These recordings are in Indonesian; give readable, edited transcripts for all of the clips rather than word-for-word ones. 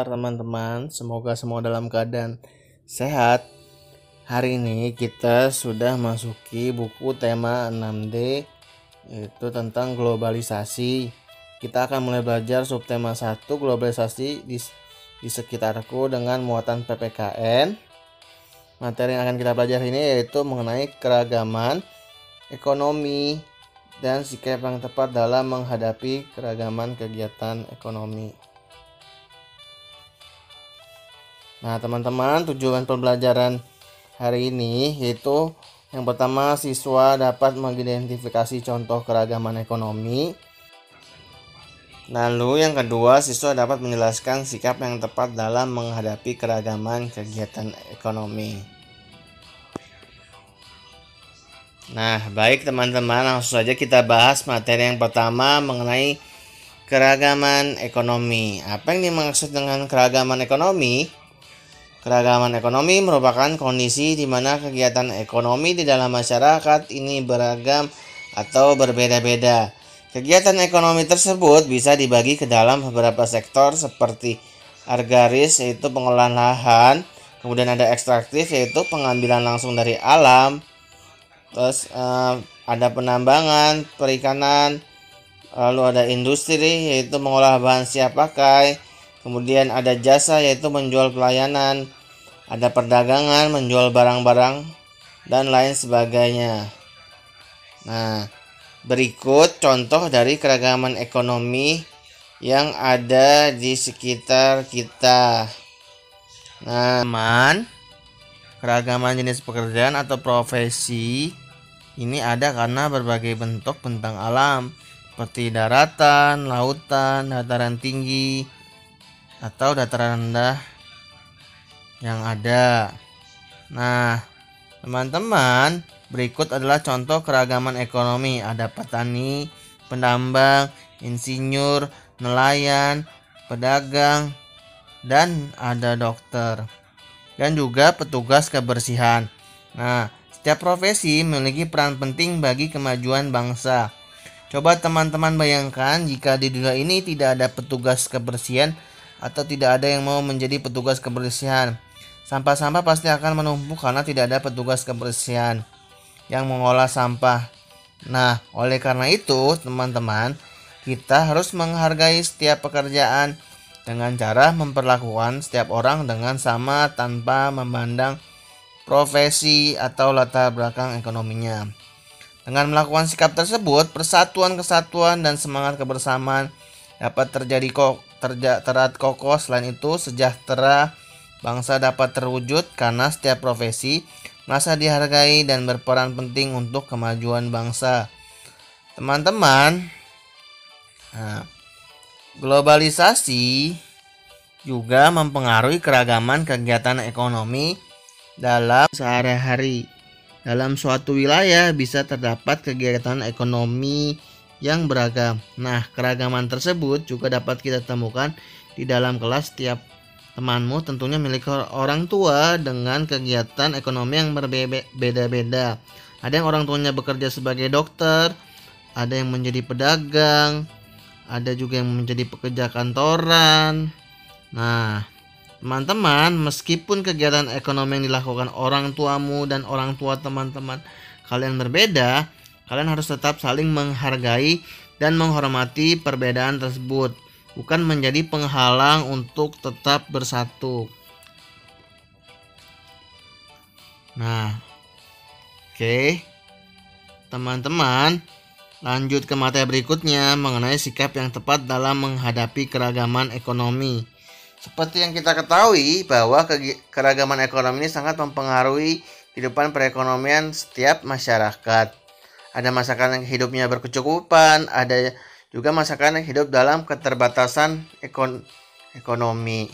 Teman-teman, semoga semua dalam keadaan sehat. Hari ini kita sudah masuki buku tema 6D, yaitu tentang globalisasi. Kita akan mulai belajar subtema 1 globalisasi di sekitarku dengan muatan PPKN. Materi yang akan kita pelajari ini yaitu mengenai keragaman ekonomi dan sikap yang tepat dalam menghadapi keragaman kegiatan ekonomi. Nah, teman-teman, tujuan pembelajaran hari ini yaitu yang pertama, siswa dapat mengidentifikasi contoh keragaman ekonomi. Lalu yang kedua, siswa dapat menjelaskan sikap yang tepat dalam menghadapi keragaman kegiatan ekonomi. Nah, baik teman-teman, langsung saja kita bahas materi yang pertama mengenai keragaman ekonomi. Apa yang dimaksud dengan keragaman ekonomi? Keragaman ekonomi merupakan kondisi di mana kegiatan ekonomi di dalam masyarakat ini beragam atau berbeda-beda. Kegiatan ekonomi tersebut bisa dibagi ke dalam beberapa sektor seperti agraris yaitu pengolahan lahan, kemudian ada ekstraktif yaitu pengambilan langsung dari alam, terus ada penambangan, perikanan, lalu ada industri yaitu mengolah bahan siap pakai. Kemudian ada jasa yaitu menjual pelayanan, ada perdagangan menjual barang-barang dan lain sebagainya. Nah, berikut contoh dari keragaman ekonomi yang ada di sekitar kita. Nah, teman, keragaman jenis pekerjaan atau profesi ini ada karena berbagai bentuk bentang alam seperti daratan, lautan, dataran tinggi, atau dataran rendah yang ada. Nah, teman-teman, berikut adalah contoh keragaman ekonomi. Ada petani, penambang, insinyur, nelayan, pedagang, dan ada dokter. Dan juga petugas kebersihan. Nah, setiap profesi memiliki peran penting bagi kemajuan bangsa. Coba teman-teman bayangkan jika di dunia ini tidak ada petugas kebersihan atau tidak ada yang mau menjadi petugas kebersihan. Sampah-sampah pasti akan menumpuk karena tidak ada petugas kebersihan yang mengolah sampah. Nah, oleh karena itu, teman-teman, kita harus menghargai setiap pekerjaan dengan cara memperlakukan setiap orang dengan sama tanpa memandang profesi atau latar belakang ekonominya. Dengan melakukan sikap tersebut, persatuan, kesatuan, dan semangat kebersamaan dapat terjadi terat kokoh. Selain itu, sejahtera bangsa dapat terwujud karena setiap profesi merasa dihargai dan berperan penting untuk kemajuan bangsa. Teman-teman, globalisasi juga mempengaruhi keragaman kegiatan ekonomi dalam sehari-hari. Dalam suatu wilayah bisa terdapat kegiatan ekonomi yang beragam. Nah, keragaman tersebut juga dapat kita temukan di dalam kelas. Setiap temanmu tentunya milik orang tua dengan kegiatan ekonomi yang berbeda-beda. Ada yang orang tuanya bekerja sebagai dokter, ada yang menjadi pedagang, ada juga yang menjadi pekerja kantoran. Nah, teman-teman, meskipun kegiatan ekonomi yang dilakukan orang tuamu dan orang tua teman-teman kalian berbeda, kalian harus tetap saling menghargai dan menghormati perbedaan tersebut, bukan menjadi penghalang untuk tetap bersatu. Nah, oke. Teman-teman, lanjut ke materi berikutnya mengenai sikap yang tepat dalam menghadapi keragaman ekonomi. Seperti yang kita ketahui bahwa keragaman ekonomi ini sangat mempengaruhi kehidupan perekonomian setiap masyarakat. Ada masyarakat yang hidupnya berkecukupan, ada juga masyarakat yang hidup dalam keterbatasan ekonomi.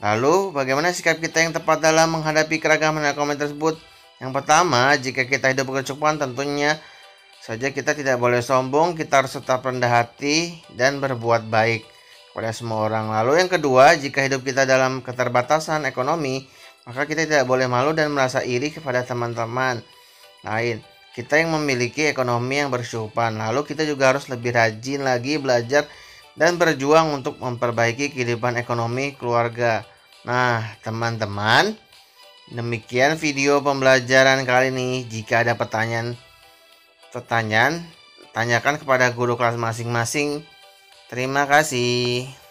Lalu, bagaimana sikap kita yang tepat dalam menghadapi keragaman ekonomi tersebut? Yang pertama, jika kita hidup berkecukupan, tentunya saja kita tidak boleh sombong, kita harus tetap rendah hati dan berbuat baik kepada semua orang. Lalu yang kedua, jika hidup kita dalam keterbatasan ekonomi, maka kita tidak boleh malu dan merasa iri kepada teman-teman lain. Kita yang memiliki ekonomi yang berkecukupan. Lalu kita juga harus lebih rajin lagi belajar dan berjuang untuk memperbaiki kehidupan ekonomi keluarga. Nah, teman-teman, demikian video pembelajaran kali ini. Jika ada pertanyaan, tanyakan kepada guru kelas masing-masing. Terima kasih.